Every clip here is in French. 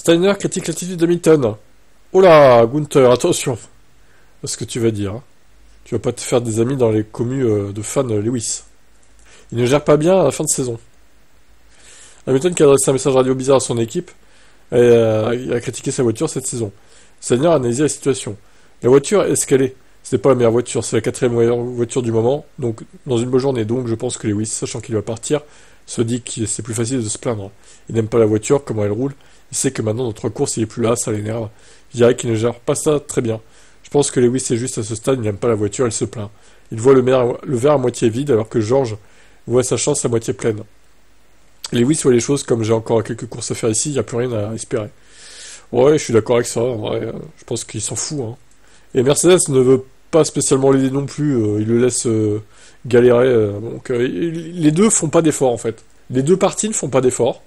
Steiner critique l'attitude d'Hamilton. Oh là, Gunther, attention à ce que tu vas dire. Hein. Tu vas pas te faire des amis dans les communes de fans Lewis. Il ne gère pas bien à la fin de saison. Hamilton qui a adressé un message radio bizarre à son équipe et il a critiqué sa voiture cette saison. Steiner a analysé la situation. La voiture est ce qu'elle est. Ce n'est pas la meilleure voiture, c'est la quatrième meilleure voiture du moment, donc dans une bonne journée. Donc je pense que Lewis, sachant qu'il va partir, se dit que c'est plus facile de se plaindre. Il n'aime pas la voiture, comment elle roule. Il sait que maintenant, dans 3 courses, il est plus là, ça l'énerve. Je dirais qu'il ne gère pas ça très bien. Je pense que Lewis est juste à ce stade, il n'aime pas la voiture, il se plaint. Il voit le verre à moitié vide, alors que George voit sa chance à moitié pleine. Lewis voit les choses comme j'ai encore quelques courses à faire ici, il n'y a plus rien à espérer. Ouais, je suis d'accord avec ça, en vrai, je pense qu'il s'en fout. Hein. Et Mercedes ne veut pas spécialement l'aider non plus, il le laisse galérer. Donc les deux font pas d'efforts en fait. Les deux parties ne font pas d'efforts.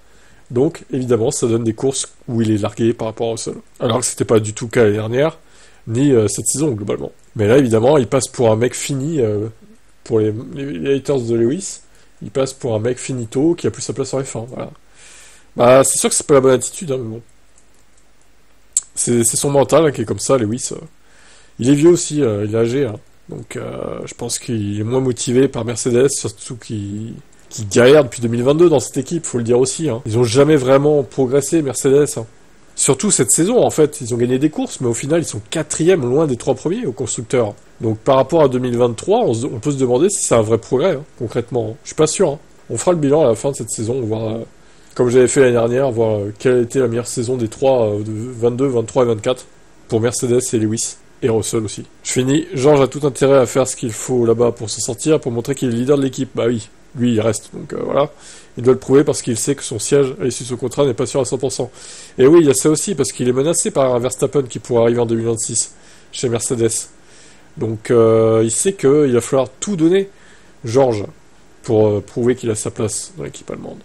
Donc évidemment ça donne des courses où il est largué par rapport au sol. Alors que c'était pas du tout le cas l'année dernière, ni cette saison globalement. Mais là évidemment il passe pour un mec fini, pour les haters de Lewis, il passe pour un mec finito qui a plus sa place en F1. Voilà. Bah c'est sûr que c'est pas la bonne attitude, hein, mais bon. C'est son mental hein, qui est comme ça, Lewis. Il est vieux aussi, il est âgé, hein. Donc je pense qu'il est moins motivé par Mercedes, surtout qu'il galère depuis 2022 dans cette équipe, faut le dire aussi. Hein. Ils ont jamais vraiment progressé, Mercedes. Hein. Surtout cette saison, en fait, ils ont gagné des courses, mais au final, ils sont 4e, loin des 3 premiers au constructeur. Donc par rapport à 2023, on peut se demander si c'est un vrai progrès, hein, concrètement. Je suis pas sûr. Hein. On fera le bilan à la fin de cette saison, voir, comme j'avais fait l'année dernière, voir quelle a été la meilleure saison des 3 de 22, 23 et 24 pour Mercedes et Lewis. Et Russell aussi. Je finis. George a tout intérêt à faire ce qu'il faut là-bas pour s'en sortir, pour montrer qu'il est leader de l'équipe. Bah oui, lui il reste. Donc voilà. Il doit le prouver parce qu'il sait que son siège à l'issue de son contrat n'est pas sûr à 100%. Et oui, il y a ça aussi parce qu'il est menacé par un Verstappen qui pourrait arriver en 2026 chez Mercedes. Donc il sait qu'il va falloir tout donner, George, pour prouver qu'il a sa place dans l'équipe allemande.